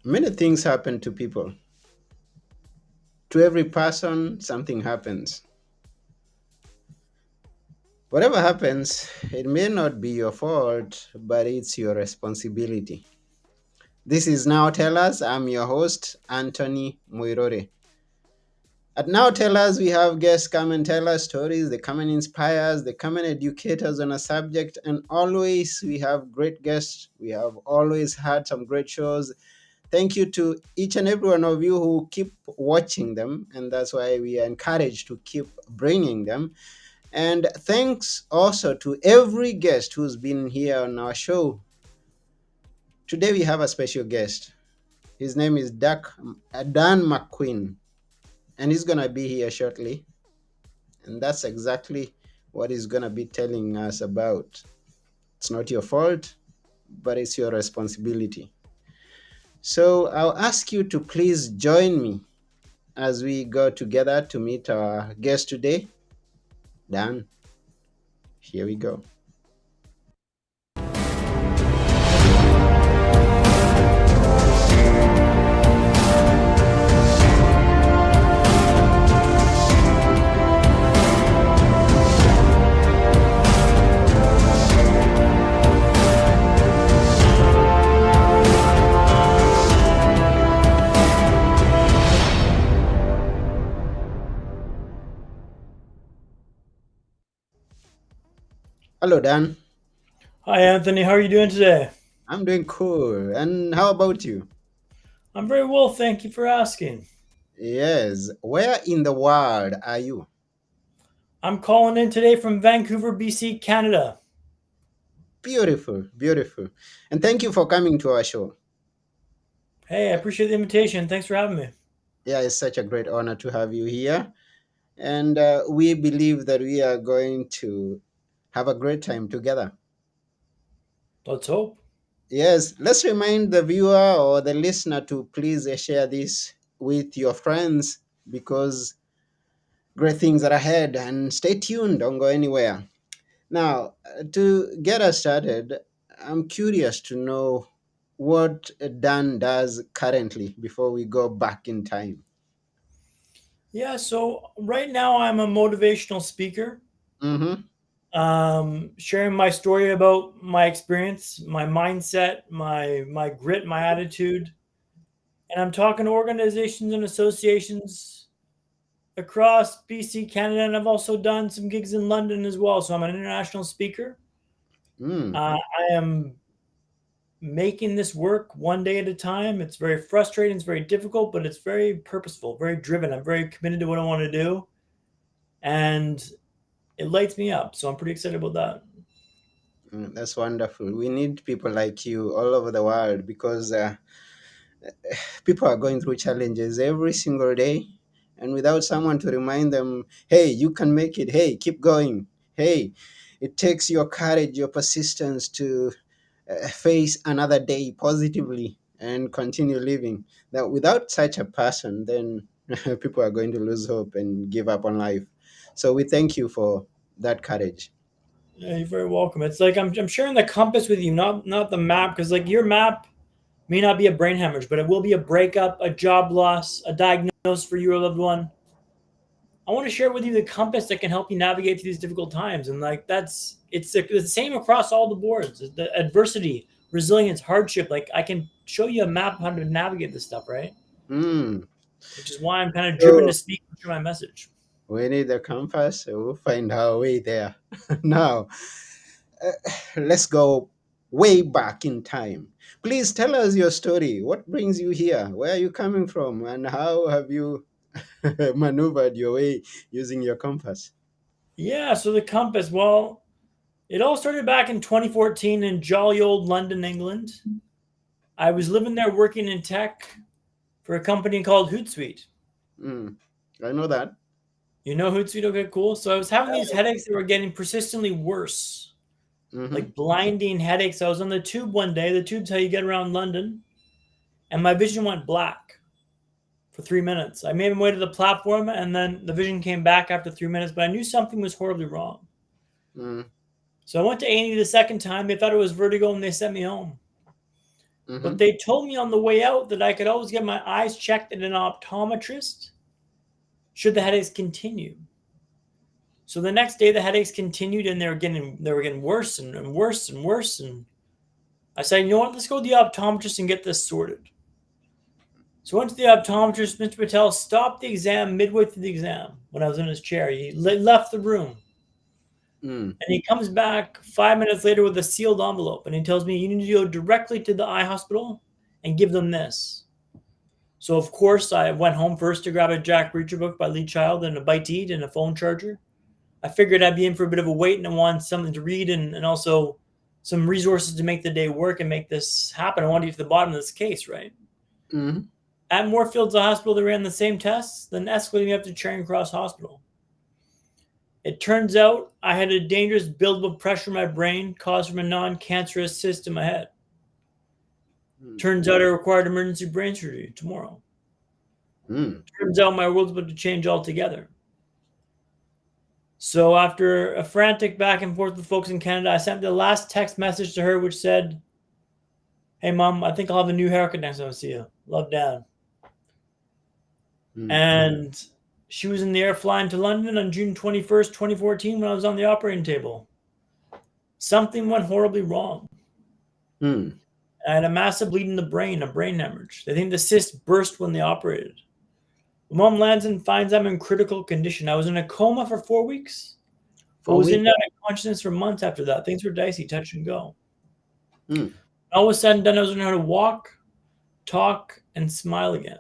Many things happen to people. To every person, something happens. Whatever happens, it may not be your fault, but it's your responsibility. This is Now Tell Us. I'm your host, Anthony Muirore. At Now Tell Us, we have guests come and tell us stories. They come and inspire us. They come and educate us on a subject. And always, we have great guests. We have always had some great shows. Thank you to each and every one of you who keep watching them. And that's why we are encouraged to keep bringing them. And thanks also to every guest who's been here on our show. Today, we have a special guest. His name is Dan MacQueen, and he's going to be here shortly. And that's exactly what he's going to be telling us about. It's not your fault, but it's your responsibility. So I'll ask you to please join me as we go together to meet our guest today. Dan, here we go. Hello, Dan. Hi, Anthony. How are you doing today? I'm doing cool. And how about you? I'm very well, thank you for asking. Yes. Where in the world are you? I'm calling in today from Vancouver, BC, Canada. Beautiful, beautiful. And thank you for coming to our show. Hey, I appreciate the invitation. Thanks for having me. Yeah, it's such a great honor to have you here. And we believe that we are going to have a great time together. Let's hope. Yes, let's remind the viewer or the listener to please share this with your friends because great things are ahead and stay tuned, don't go anywhere. Now, to get us started, I'm curious to know what Dan does currently before we go back in time. Yeah, so right now I'm a motivational speaker, Mm-hmm. sharing my story about my experience, my mindset, my grit, my attitude, and I'm talking to organizations and associations across BC, Canada, and I've also done some gigs in London as well. So I'm an international speaker. Mm. I am making this work one day at a time. It's very frustrating, it's very difficult, but it's very purposeful, very driven. I'm very committed to what I want to do, and it lights me up. So I'm pretty excited about that. That's wonderful. We need people like you all over the world because people are going through challenges every single day. And without someone to remind them, hey, you can make it. Hey, keep going. Hey, it takes your courage, your persistence to face another day positively and continue living. That without such a person, then people are going to lose hope and give up on life. So we thank you for that courage. Yeah, you're very welcome. It's like I'm sharing the compass with you, not the map, because like your map may not be a brain hemorrhage, but it will be a breakup, a job loss, a diagnosis for your loved one. I want to share with you the compass that can help you navigate through these difficult times. And like it's the same across all the boards. The adversity, resilience, hardship. Like I can show you a map of how to navigate this stuff, right? Mm. Which is why I'm kind of driven So to speak and share my message. we need a compass, so we'll find our way there. Now, uh, let's go way back in time. Please tell us your story. What brings you here? Where are you coming from? And how have you maneuvered your way using your compass? Yeah, so the compass, well, it all started back in 2014 in jolly old London, England. I was living there working in tech for a company called Hootsuite. Mm, I know that. You know Hootsuite? Okay, cool. So I was having these headaches that were getting persistently worse, Mm-hmm. like blinding headaches. I was on the tube one day. The tube's how you get around London, and my vision went black for 3 minutes. I made my way to the platform, and then the vision came back after 3 minutes. But I knew something was horribly wrong. Mm, So I went to A&E the second time. They thought it was vertigo, and they sent me home. But Mm-hmm. they told me on the way out that I could always get my eyes checked at an optometrist should the headaches continue. So the next day the headaches continued and they were getting worse and worse and worse. And I said, you know what, let's go to the optometrist and get this sorted. So I went to the optometrist. Mr. Patel stopped the exam midway through the exam when I was in his chair. He left the room. Mm. And he comes back 5 minutes later with a sealed envelope. And he tells me, you need to go directly to the eye hospital and give them this. So, of course, I went home first to grab a Jack Reacher book by Lee Child and a bite to eat and a phone charger. I figured I'd be in for a bit of a wait and I wanted something to read and also some resources to make the day work and make this happen. I wanted to get to the bottom of this case, right? Mm-hmm. At Moorfields Hospital, they ran the same tests, then escalated me up to Charing Cross Hospital. It turns out I had a dangerous buildup of pressure in my brain caused from a non-cancerous cyst in my head. Mm. Turns out I required emergency brain surgery tomorrow. Mm. Turns out my world's about to change altogether. So after a frantic back and forth with folks in Canada, I sent the last text message to her which said, hey mom, I think I'll have a new haircut next time I see you. Love, Dad. Mm. And she was in the air flying to London on June 21st, 2014 when I was on the operating table. Something went horribly wrong. Mm. I had a massive bleed in the brain, a brain hemorrhage. They think the cyst burst when they operated. Mom lands and finds I'm in critical condition. I was in a coma for 4 weeks, but For was in week. and out of consciousness for months after that. Things were dicey, touch and go. Mm. All of a sudden, done, I was learning how to walk, talk, and smile again.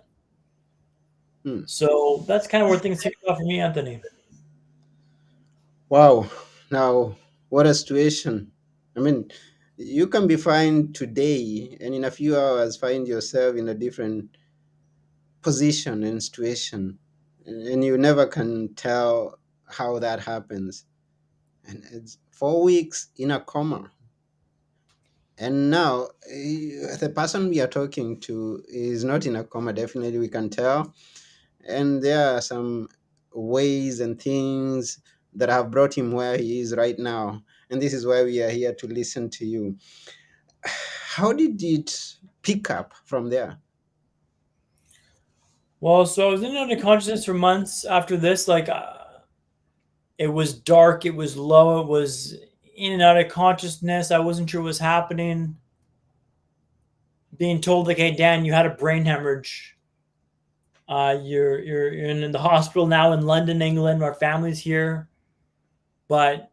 Mm. So that's kind of where things kicked off for me, Anthony. Wow. Now, what a situation. I mean, you can be fine today and in a few hours find yourself in a different position and situation. And you never can tell how that happens. And it's 4 weeks in a coma. And now, the person we are talking to is not in a coma, definitely, we can tell. And there are some ways and things that have brought him where he is right now. And this is why we are here to listen to you. How did it pick up from there? Well, so I was in and out of consciousness for months after this. It was dark, it was low, it was in and out of consciousness. I wasn't sure what was happening. Being told, like, hey, Dan, you had a brain hemorrhage. You're in the hospital now in London, England. Our family's here, but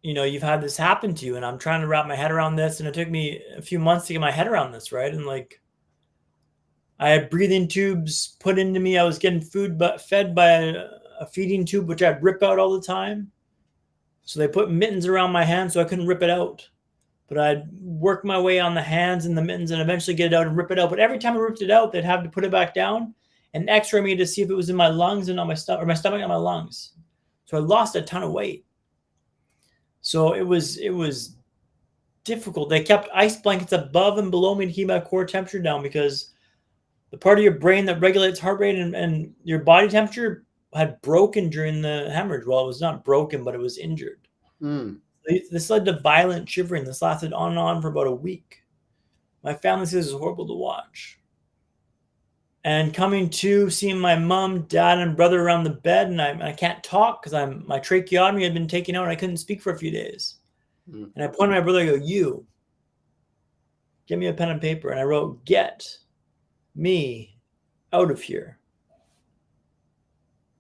you've had this happen to you, and I'm trying to wrap my head around this, and it took me a few months to get my head around this, right? And like, I had breathing tubes put into me. I was getting food but fed by a feeding tube, which I'd rip out all the time. So they put mittens around my hands so I couldn't rip it out. But I'd work my way on the hands and the mittens and eventually get it out and rip it out. But every time I ripped it out, they'd have to put it back down and x-ray me to see if it was in my lungs and not my stomach, or my stomach and my lungs. So I lost a ton of weight. So it was difficult. They kept ice blankets above and below me to keep my core temperature down because the part of your brain that regulates heart rate and your body temperature had broken during the hemorrhage. Well, it was not broken, but it was injured. Mm. This led to violent shivering. This lasted on and on for about a week. My family says it was horrible to watch. And coming to seeing my mom, dad, and brother around the bed, and I can't talk because my tracheotomy had been taken out and I couldn't speak for a few days. Mm. And I pointed at my brother, I go, you, give me a pen and paper. And I wrote, get me out of here.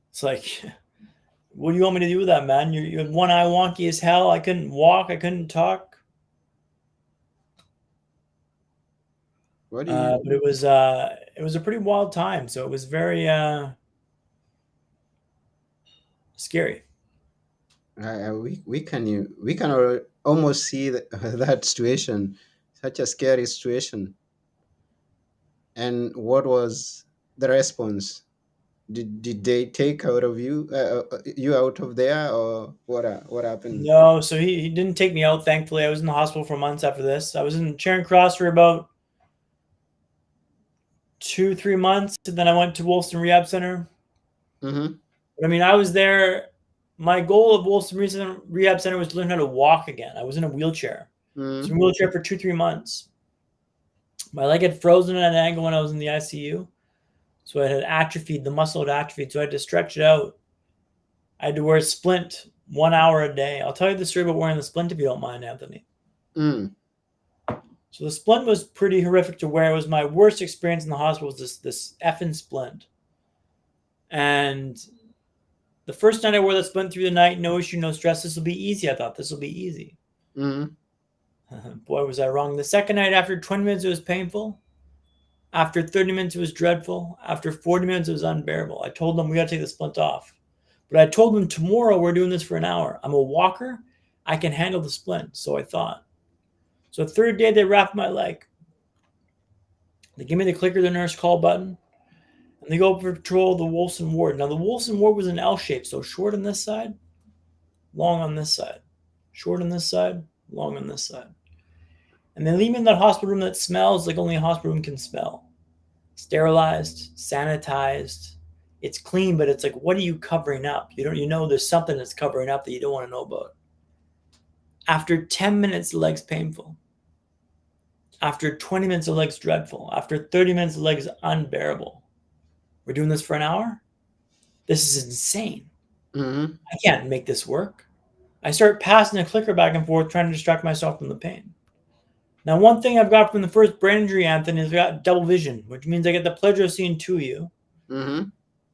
It's like, what do you want me to do with that, man? You had one eye wonky as hell. I couldn't walk. I couldn't talk. What do you? But it was a pretty wild time. So it was very scary. We can almost see that situation, such a scary situation. And what was the response? Did they take out of you out of there, or what happened? No, so he didn't take me out. Thankfully, I was in the hospital for months after this. I was in Charing Cross for about 2-3 months, and then I went to Wolston Rehab Center. Mm-hmm. But I mean, I was there. My goal of Rehab Center was to learn how to walk again. I was in a wheelchair. I was in a Mm-hmm. wheelchair for 2-3 months. My leg had frozen at an angle when I was in the ICU. So it had atrophied, the muscle had atrophied. So I had to stretch it out. I had to wear a splint 1 hour a day. I'll tell you the story about wearing the splint if you don't mind, Anthony. Mm. So the splint was pretty horrific to wear. It was my worst experience in the hospital was this effing splint. And the first night I wore the splint through the night, no issue, no stress. This will be easy. I thought this will be easy. Mm. Boy, was I wrong. The second night, after 20 minutes, it was painful. After 30 minutes, it was dreadful. After 40 minutes, it was unbearable. I told them we got to take the splint off. But I told them tomorrow we're doing this for an hour. I'm a walker. I can handle the splint. So I thought. So third day, they wrapped my leg. They give me the clicker, the nurse call button, and they go patrol the Wilson ward. Now, the Wilson ward was an L shape, so short on this side, long on this side. Short on this side, long on this side. And they leave me in that hospital room that smells like only a hospital room can smell. Sterilized, sanitized. It's clean, but it's like, what are you covering up? You know there's something that's covering up that you don't want to know about. After 10 minutes, the leg's painful. After 20 minutes, the leg's dreadful. After 30 minutes, the leg's unbearable. We're doing this for an hour? This is insane. Mm-hmm. I can't make this work. I start passing the clicker back and forth, trying to distract myself from the pain. Now, one thing I've got from the first brain injury, Anthony, is I've got double vision, which means I get the pleasure of seeing two of you. Mm-hmm.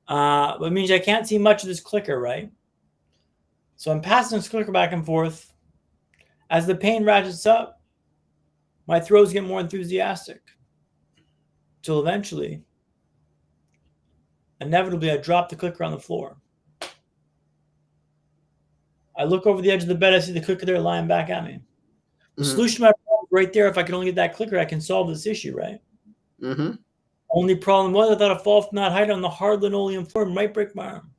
But it means I can't see much of this clicker, right? So I'm passing this clicker back and forth. As the pain ratchets up, my throws get more enthusiastic. Till eventually, inevitably, I drop the clicker on the floor. I look over the edge of the bed. I see the clicker there lying back at me. The solution to my problem is right there. If I can only get that clicker, I can solve this issue, right? Mm-hmm. Only problem was I thought a fall from that height on the hard linoleum floor might break my arm.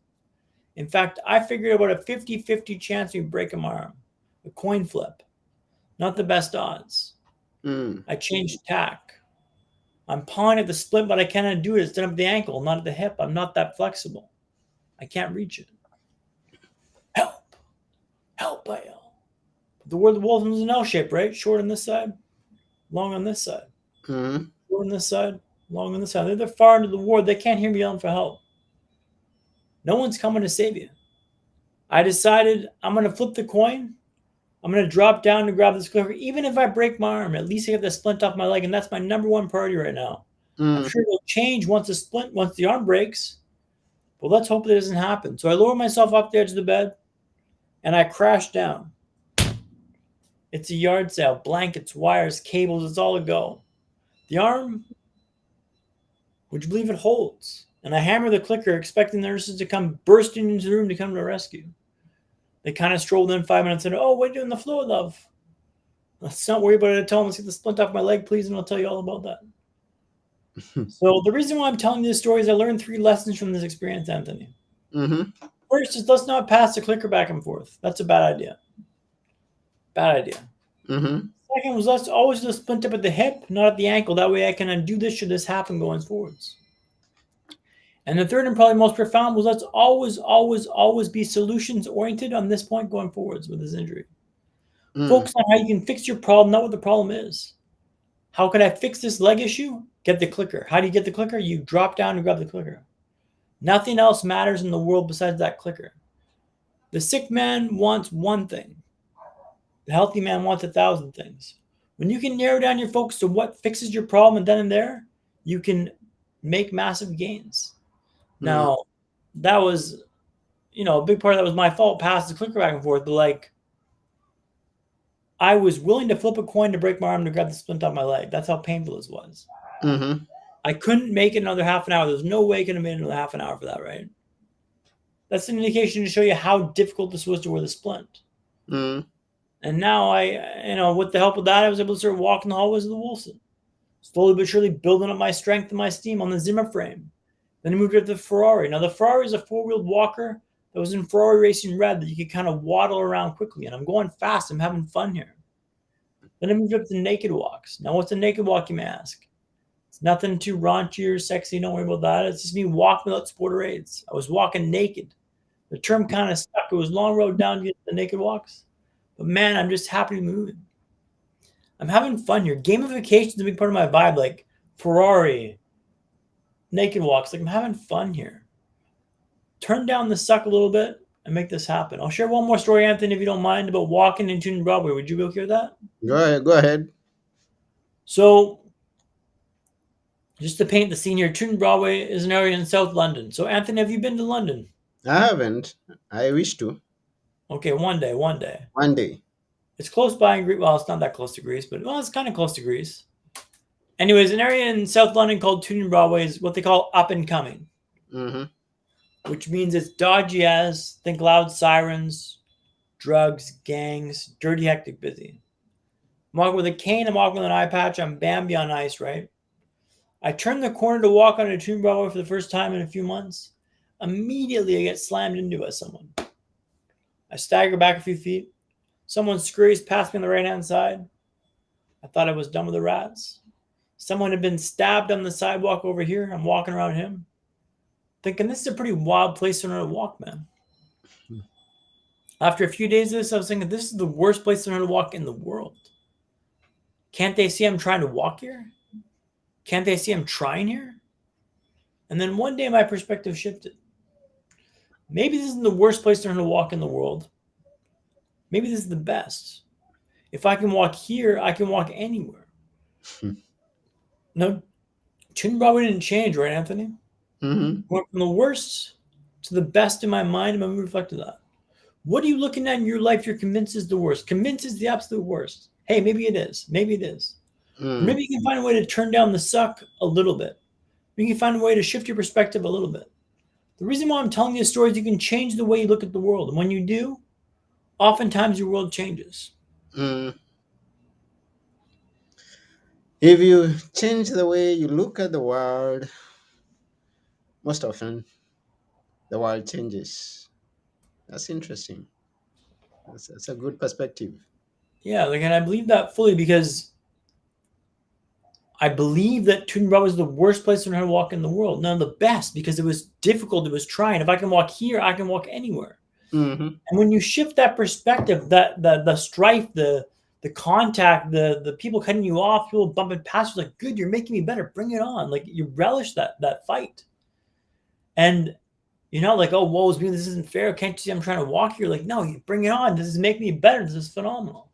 In fact, I figured about a 50-50 chance of breaking my arm. A coin flip. Not the best odds. Mm. I changed tack. I'm pawing at the split, but I cannot do it. It's done at the ankle, not at the hip. I'm not that flexible. I can't reach it. Help! Help, I yell. The word the wolf was an L shape, right? Short on this side, long on this side. Mm-hmm. Short on this side, long on this side. They're far into the ward. They can't hear me yelling for help. No one's coming to save you. I decided I'm going to flip the coin. I'm going to drop down to grab this clicker. Even if I break my arm, at least I get the splint off my leg, and that's my number one priority right now. I'm Mm. sure it'll change once the arm breaks, but let's hope that doesn't happen. So I lower myself off the edge of the bed, and I crash down. It's a yard sale. Blankets, wires, cables, it's all a go. The arm, would you believe it holds? And I hammer the clicker, expecting the nurses to come bursting into the room to come to the rescue. They kind of strolled in 5 minutes and said, "Oh, what are you doing the floor, love? Let's not worry about it. I tell them, let's get the splint off my leg, please, and I'll tell you all about that." So the reason why I'm telling you this story is I learned 3 lessons from this experience, Anthony. Mm-hmm. First is let's not pass the clicker back and forth. That's a bad idea. Bad idea. Mm-hmm. Second was let's always do the splint up at the hip, not at the ankle. That way I can undo this should this happen going forwards. And the third and probably most profound was let's always, always, always be solutions oriented on this point going forwards with this injury. Mm. Focus on how you can fix your problem, not what the problem is. How can I fix this leg issue? Get the clicker. How do you get the clicker? You drop down and grab the clicker. Nothing else matters in the world besides that clicker. The sick man wants one thing. The healthy man wants 1,000 things. When you can narrow down your focus to what fixes your problem and then and there, you can make massive gains. Now, that was, a big part of that was my fault, pass the clicker back and forth, but I was willing to flip a coin to break my arm to grab the splint off my leg. That's how painful this was. Mm-hmm. I couldn't make it another half an hour. There's no way I could have made another half an hour for that, right? That's an indication to show you how difficult this was to wear the splint. Mm. And now with the help of that, I was able to start walking the hallways of the Wilson. Slowly but surely building up my strength and my steam on the Zimmer frame. Then I moved up to the Ferrari. Now, the Ferrari is a 4-wheeled walker that was in Ferrari Racing Red that you could kind of waddle around quickly. And I'm going fast. I'm having fun here. Then I moved up to naked walks. Now, what's a naked walk, you may ask? It's nothing too raunchy or sexy. Don't worry about that. It's just me walking without sporter aids. I was walking naked. The term kind of stuck. It was a long road down to get to the naked walks. But man, I'm just happy to be moving. I'm having fun here. Gamification is a big part of my vibe. Like Ferrari, naked walks. Like I'm having fun here. Turn down the suck a little bit and make this happen. I'll share one more story, Anthony, if you don't mind, about walking and tuning Broadway. Would you go hear that? Go ahead. Go ahead. So, just to paint the scene here, Tooting Broadway is an area in South London. So, Anthony, have you been to London? I haven't. I wish to Okay, one day, one day. one day. It's close by in Greece. Well, it's not that close to Greece, but well, it's kind of close to Greece. Anyways, an area in South London called Tooting Broadway is what they call up and coming, Mm-hmm. which means it's dodgy as, think loud sirens, drugs, gangs, dirty, hectic, busy. I'm walking with a cane, I'm walking with an eye patch, I'm Bambi on ice, right? I turn the corner to walk on a Tooting Broadway for the first time in a few months. Immediately, I get slammed into by someone. I stagger back a few feet. Someone scurries past me on the right hand side. I thought I was done with the rats. Someone had been stabbed on the sidewalk over here. I'm walking around him, thinking this is a pretty wild place to learn to walk, man. After a few days of this, I was thinking this is the worst place to learn to walk in the world. Can't they see I'm trying to walk here? Can't they see I'm trying here? And then one day my perspective shifted. Maybe this isn't the worst place to learn to walk in the world. Maybe this is the best. If I can walk here, I can walk anywhere. No, Tune Broadway didn't change, right, Anthony? Mm-hmm. Went from the worst to the best in my mind, and I'm reflecting that. What are you looking at in your life you're convinced is the worst? Convinced is the absolute worst. Hey, maybe it is. Maybe it is. Or Mm. maybe you can find a way to turn down the suck a little bit. You can find a way to shift your perspective a little bit. The reason why I'm telling you this story is you can change the way you look at the world. And when you do, oftentimes your world changes. Mm. If you change the way you look at the world, most often the world changes. That's interesting. That's a good perspective. Yeah, like, and I believe that fully because I believe that Tunbro was the worst place to learn how to walk in the world. None of the best because it was difficult. It was trying. If I can walk here, I can walk anywhere. Mm-hmm. And when you shift that perspective, that the strife, the contact, the people cutting you off, people bumping past you, like, good, you're making me better. Bring it on. Like you relish that fight. And you're not like, oh, woe is me, this isn't fair. Can't you see I'm trying to walk here? Like, no, you bring it on. This is making me better. This is phenomenal.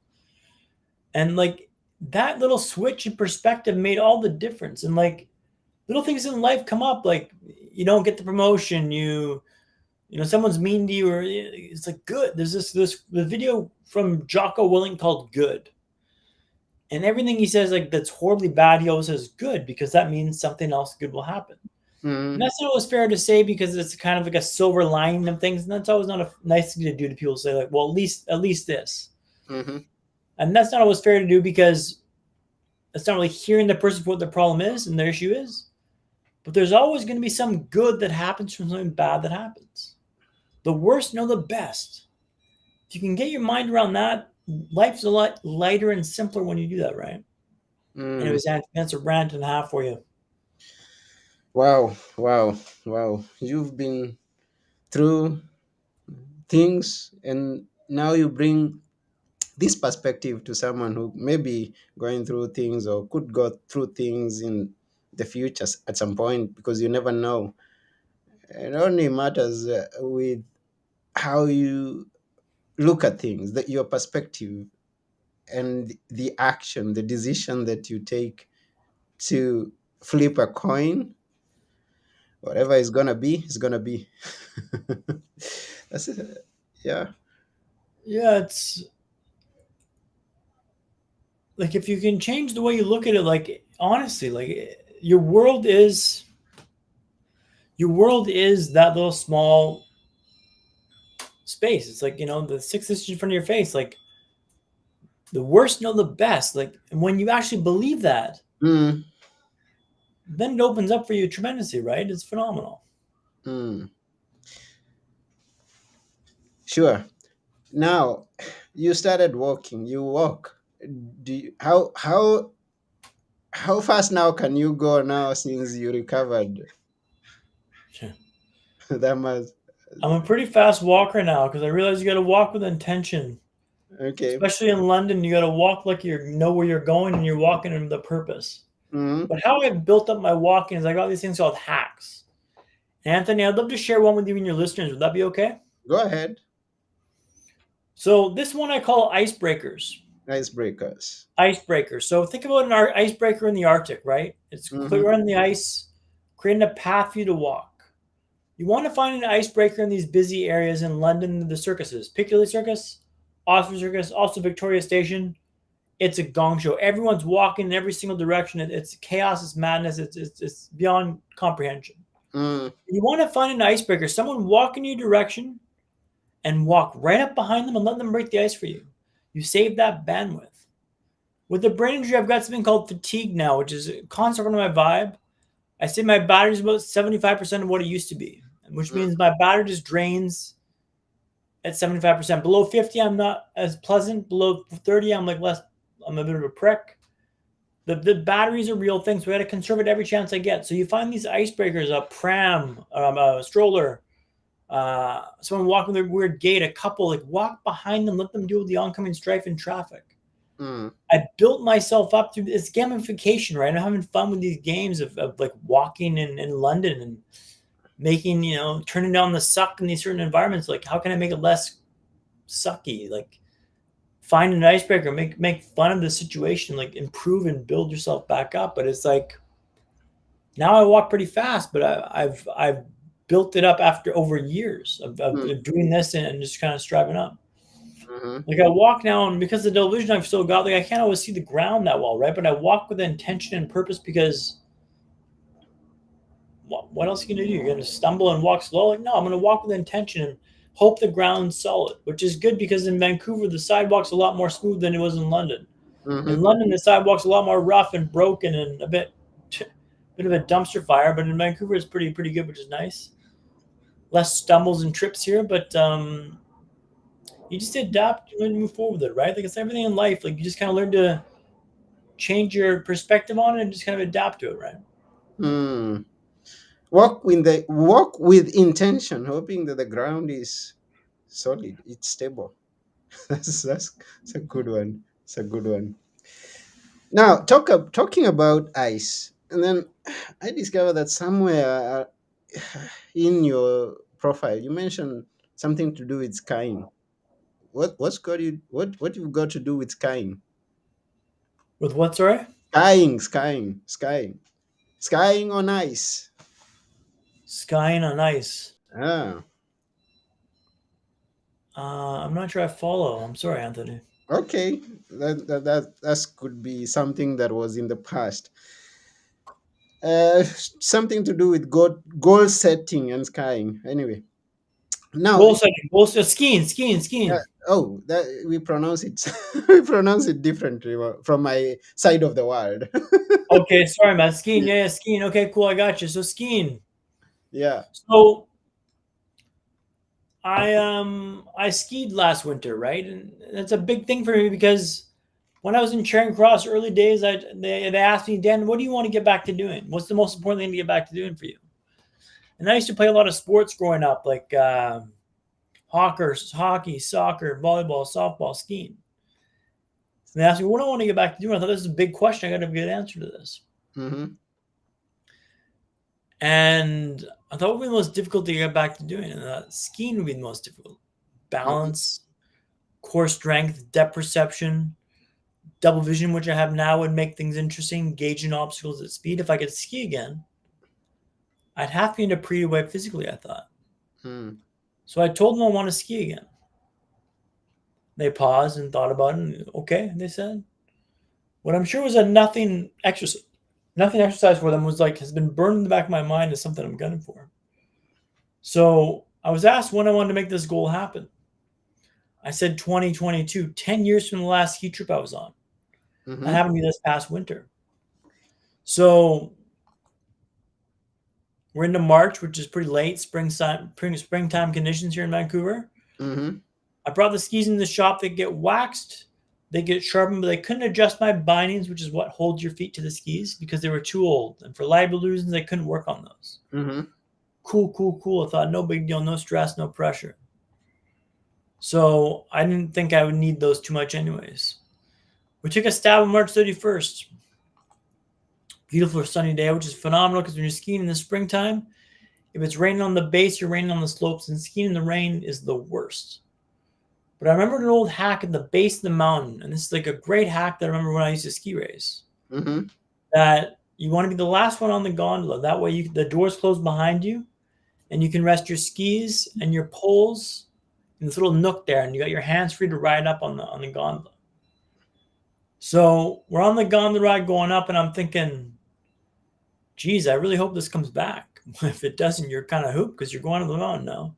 And like that little switch in perspective made all the difference. And like little things in life come up, like you don't get the promotion, someone's mean to you, or it's like good. There's this the video from Jocko Willing called Good. And everything he says, like that's horribly bad, he always says good because that means something else good will happen. And Mm-hmm. that's not always fair to say because it's kind of like a silver lining of things. And that's always not a nice thing to do to people say, like, well, at least this. Mm-hmm. And that's not always fair to do because it's not really hearing the person for what their problem is and their issue is. But there's always going to be some good that happens from something bad that happens. The worst, no, the best. If you can get your mind around that, life's a lot lighter and simpler when you do that, right? Mm. Anyways, that's a rant and a half for you. Wow, wow, wow. You've been through things and now you bring this perspective to someone who may be going through things or could go through things in the future at some point because you never know. It only matters with how you look at things, that your perspective and the action, the decision that you take to flip a coin. Whatever is gonna be, is gonna be. That's it. Yeah. Yeah, it's like if you can change the way you look at it, like honestly, like your world is that little small space. It's like, the 6 inches in front of your face, like the worst know the best. Like and when you actually believe that, Mm, then it opens up for you tremendously, right? It's phenomenal. mm. Sure. Now, you started walking. You walk. Do you, how fast now can you go now since you recovered? That must. I'm a pretty fast walker now because I realize you got to walk with intention. Okay. Especially in London, you got to walk like you know where you're going and you're walking in the purpose. Mm-hmm. But how I built up my walking is I got these things called hacks. Anthony, I'd love to share one with you and your listeners. Would that be okay? Go ahead. So this one I call icebreakers. Icebreakers. Icebreaker. So think about an icebreaker in the Arctic, right? It's Mm-hmm. clear on the ice, creating a path for you to walk. You want to find an icebreaker in these busy areas in London, the circuses, Piccadilly Circus, Oxford Circus, also Victoria Station. It's a gong show. Everyone's walking in every single direction. It's chaos, it's madness, it's beyond comprehension. Mm, You want to find an icebreaker, someone walk in your direction and walk right up behind them and let them break the ice for you. You save that bandwidth. With the brain injury, I've got something called fatigue now, which is constant on my vibe. I say my battery is about 75% of what it used to be, which mm, means my battery just drains at 75%. Below 50, I'm not as pleasant. Below 30, I'm like less, I'm a bit of a prick. The batteries are real things. So we got to conserve it every chance I get. So you find these icebreakers, a pram, a stroller, someone walking their weird gait, a couple, like walk behind them, let them deal with the oncoming strife in traffic. mm, I built myself up through this gamification, right? I'm having fun with these games of like walking in London and making, turning down the suck in these certain environments. Like, how can I make it less sucky? Like, find an icebreaker, make fun of the situation, like improve and build yourself back up. But it's like now I walk pretty fast, but I've built it up after over years of mm, doing this and just kind of striving up. mm-hmm, Like I walk now, and because of the delusion I've still got, like I can't always see the ground that well, right? But I walk with intention and purpose because what else are you gonna do? You're gonna stumble and walk slow? Like no, I'm gonna walk with intention and hope the ground's solid, which is good because in Vancouver the sidewalk's a lot more smooth than it was in London. In mm-hmm, London the sidewalk's a lot more rough and broken and a bit of a dumpster fire, but in Vancouver it's pretty good, which is nice. Less stumbles and trips here, but you just adapt and move forward with it, right? Like it's everything in life. Like you just kind of learn to change your perspective on it and just kind of adapt to it, right? mm. Walk with intention, hoping that the ground is solid, it's stable. That's a good one. It's a good one. Now, talking about ice, and then I discovered that somewhere in your profile you mentioned something to do with skiing. What you've got to do with skiing? With what, sorry? Skiing on ice. Skying on ice. Ah, I'm not sure I follow. I'm sorry, Anthony. okay. That could be something that was in the past. Something to do with goal setting and skiing. Anyway, now Skiing. that we pronounce it we pronounce it differently from my side of the world. Okay, sorry, man. Skiing. Yeah, skiing. Okay, cool. I got you. So skiing. Yeah. So I skied last winter, right? And that's a big thing for me because when I was in Charing Cross early days, they asked me, Dan, what do you want to get back to doing? What's the most important thing to get back to doing for you? And I used to play a lot of sports growing up, like hockey, soccer, volleyball, softball, skiing. And they asked me, what do I want to get back to doing? I thought this is a big question. I got to have a good answer to this. Mm-hmm. And I thought it would be the most difficult to get back to doing. And skiing would be the most difficult. Mm-hmm. Balance, core strength, depth perception, double vision, which I have now, would make things interesting. Gauging obstacles at speed. If I could ski again, I'd have to be in a pretty way physically, I thought. Mm. So I told them I want to ski again. They paused and thought about it. And, okay, they said. What I'm sure was a nothing exercise for them was like has been burned in the back of my mind as something I'm gunning for. So I was asked when I wanted to make this goal happen. I said 2022, 10 years from the last ski trip I was on. That Mm-hmm. happened to be this past winter. So we're into March, which is pretty late, springtime conditions here in Vancouver. Mm-hmm. I brought the skis in the shop. They get waxed, they get sharpened, but they couldn't adjust my bindings, which is what holds your feet to the skis, because they were too old. And for liability reasons, they couldn't work on those. Mm-hmm. Cool. I thought no big deal, no stress, no pressure. So I didn't think I would need those too much, anyways. We took a stab on March 31st. Beautiful sunny day, which is phenomenal because when you're skiing in the springtime, if it's raining on the base, you're raining on the slopes, and skiing in the rain is the worst. But I remember an old hack at the base of the mountain, and this is like a great hack that I remember when I used to ski race. Mm-hmm. That you want to be the last one on the gondola. That way, the doors close behind you, and you can rest your skis and your poles in this little nook there, and you got your hands free to ride up on the gondola. So we're on the gondola ride going up, and I'm thinking, geez, I really hope this comes back. If it doesn't, you're kind of hooped because you're going to the mountain now.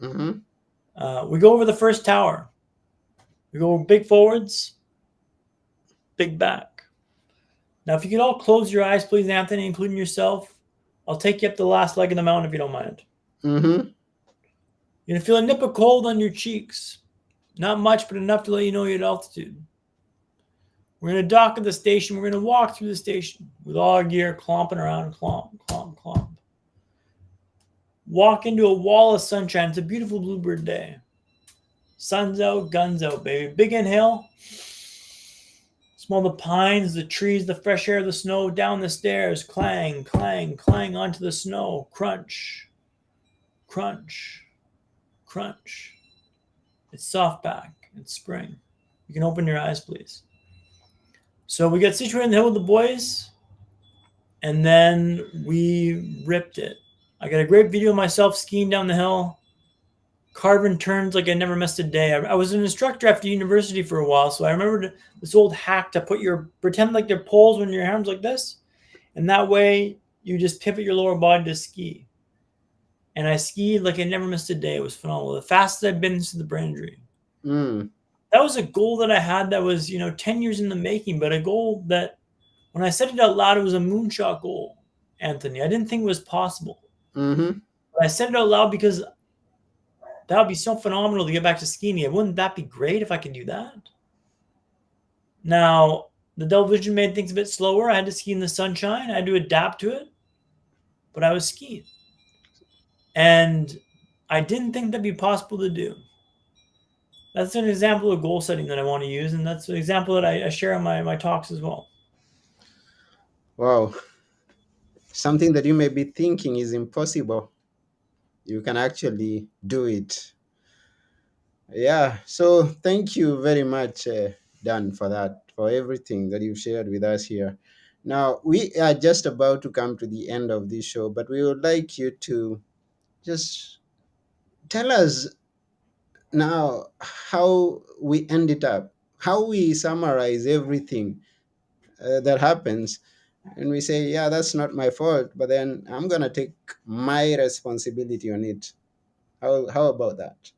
Mm-hmm. We go over the first tower. We go big forwards, big back. Now, if you could all close your eyes, please, Anthony, including yourself, I'll take you up the last leg of the mountain if you don't mind. Mm-hmm. You're going to feel a nip of cold on your cheeks. Not much, but enough to let you know you're at altitude. We're going to dock at the station. We're going to walk through the station with all our gear clomping around, clomp, clomp, clomp. Walk into a wall of sunshine. It's a beautiful bluebird day. Sun's out, guns out, baby. Big inhale. Smell the pines, the trees, the fresh air, the snow. Down the stairs. Clang, clang, clang onto the snow. Crunch, crunch, crunch. It's soft back. It's spring. You can open your eyes, please. So we got situated in the hill with the boys, and then we ripped it. I got a great video of myself skiing down the hill, carving turns like I never missed a day. I was an instructor after university for a while, so I remembered this old hack to pretend like they're poles when your arms like this, and that way you just pivot your lower body to ski. And I skied like I never missed a day. It was phenomenal. The fastest I've been since the brain injury. Mm. That was a goal that I had that was, 10 years in the making, but a goal that when I said it out loud, it was a moonshot goal, Anthony. I didn't think it was possible. Mm-hmm. But I said it out loud because that would be so phenomenal to get back to skiing. Wouldn't that be great if I could do that? Now, the double vision made things a bit slower. I had to ski in the sunshine. I had to adapt to it, but I was skiing. And I didn't think that'd be possible to do. That's an example of goal setting that I want to use, and that's an example that I share in my talks as well. Wow. Something that you may be thinking is impossible, you can actually do it. Yeah. So thank you very much, Dan, for that, for everything that you've shared with us here. Now, we are just about to come to the end of this show, but we would like you to just tell us now how we ended up, how we summarize everything that happens, and we say, yeah, that's not my fault, but then I'm going to take my responsibility on it. How about that?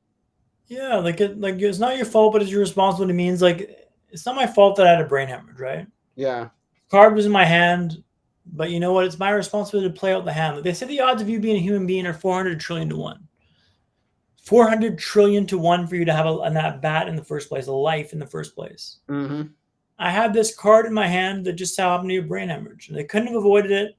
Yeah, like it's not your fault, but it's your responsibility. Means like it's not my fault that I had a brain hemorrhage, right? Yeah. Card was in my hand, but you know what? It's my responsibility to play out the hand. Like they say the odds of you being a human being are 400 trillion to one. 400 trillion to one for you to have that bat in the first place, a life in the first place. Mm-hmm. I had this card in my hand that just happened to be a brain hemorrhage. And they couldn't have avoided it.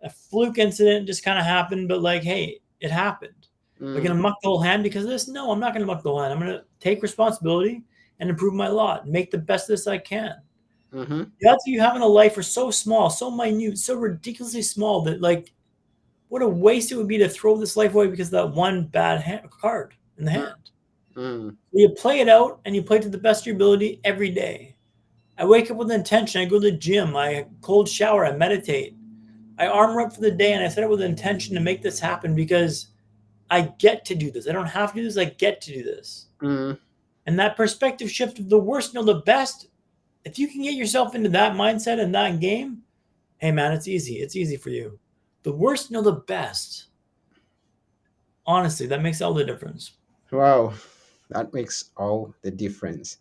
A fluke incident just kind of happened, but like, hey, it happened. Am I going to Mm-hmm. muck the whole hand because of this? No, I'm not going to muck the whole hand. I'm going to take responsibility and improve my lot and make the best of this I can. Mm-hmm. The odds of you having a life are so small, so minute, so ridiculously small that like, what a waste it would be to throw this life away because of that one bad card in the hand. Mm-hmm. You play it out and you play to the best of your ability every day. I wake up with intention. I go to the gym. I cold shower. I meditate. I armor up for the day and I set it with intention to make this happen because I get to do this. I don't have to do this. I get to do this. Mm-hmm. And that perspective shift of the worst know the best, if you can get yourself into that mindset and that game, hey man, it's easy. It's easy for you. The worst know the best. Honestly, that makes all the difference. Wow, that makes all the difference.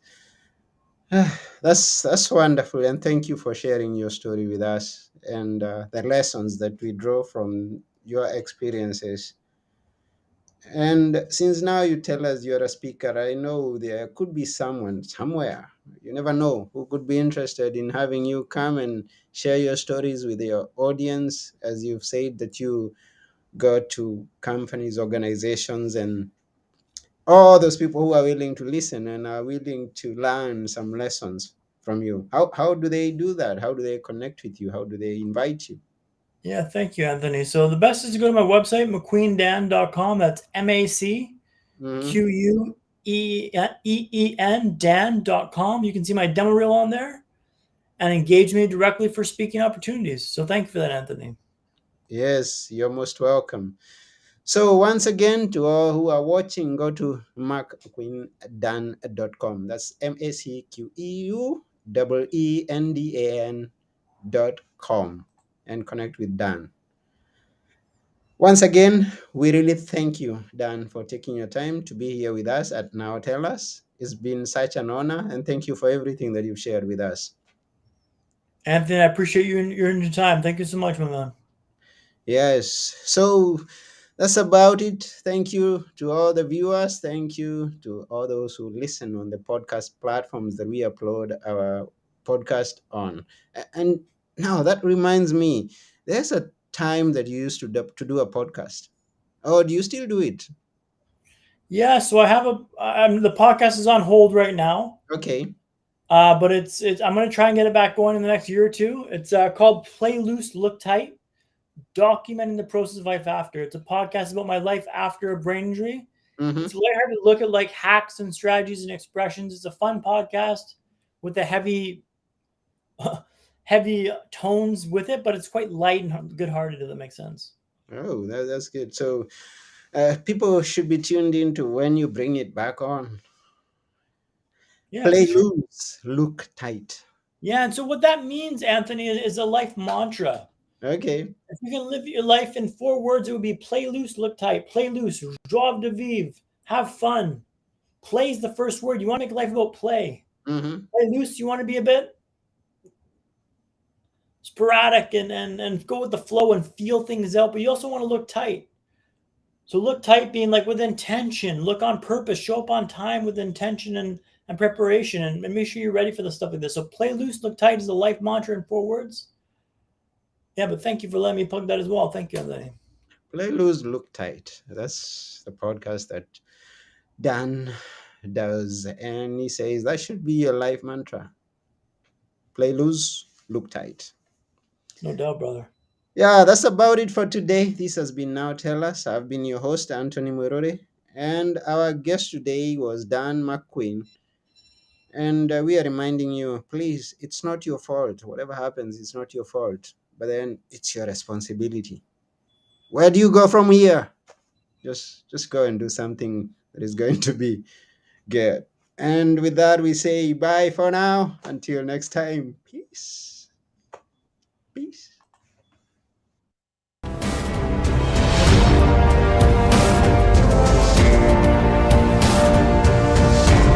That's wonderful, and thank you for sharing your story with us and the lessons that we draw from your experiences. And since now you tell us you're a speaker, I know there could be someone somewhere, you never know, who could be interested in having you come and share your stories with your audience. As you've said that you go to companies, organizations, and all those people who are willing to listen and are willing to learn some lessons from you. How do they do that? How do they connect with you? How do they invite you? Yeah, thank you, Anthony. So the best is to go to my website, MacQueenDan.com. That's Hmm. MacQueen Dan.com. You can see my demo reel on there and engage me directly for speaking opportunities. So thank you for that, Anthony. Yes, you're most welcome. So once again, to all who are watching, go to macqueendan.com. That's MacQueendan.com and connect with Dan. Once again, we really thank you, Dan, for taking your time to be here with us at Now Tell Us. It's been such an honor, and thank you for everything that you've shared with us. Anthony, I appreciate you and your time. Thank you so much, my man. Yes. So that's about it. Thank you to all the viewers. Thank you to all those who listen on the podcast platforms that we upload our podcast on. And now that reminds me, there's a time that you used to do a podcast. Oh, do you still do it? Yeah, so I have the podcast is on hold right now. Okay. But it's I'm gonna try and get it back going in the next year or two. It's called Play Loose, Look Tight, documenting the process of life after. It's a podcast about my life after a brain injury. Mm-hmm. It's a lighthearted look at like hacks and strategies and expressions. It's a fun podcast with the heavy tones with it, but it's quite light and good-hearted. If that makes sense. Oh, that's good. So people should be tuned into when you bring it back on. Yeah, for Play sure. loose, look tight. Yeah, and so what that means, Anthony, is a life mantra. Okay. If you can live your life in 4 words, it would be play loose, look tight. Play loose, joie de vivre, have fun. Play is the first word. You want to make life about play. Mm-hmm. Play loose, you want to be a bit sporadic and go with the flow and feel things out, but you also want to look tight. So look tight being like with intention, look on purpose, show up on time with intention and preparation and make sure you're ready for the stuff like this. So play loose, look tight is a life mantra in 4 words. Yeah, but thank you for letting me plug that as well. Thank you, Anthony. Play loose, look tight. That's the podcast that Dan does. And he says that should be your life mantra. Play loose, look tight. No doubt, brother. Yeah, that's about it for today. This has been Now Tell Us. I've been your host, Anthony Murore. And our guest today was Dan MacQueen. And we are reminding you, please, it's not your fault. Whatever happens, it's not your fault. But then it's your responsibility. Where do you go from here? Just go and do something that is going to be good. And with that, we say bye for now. Until next time. Peace. Peace.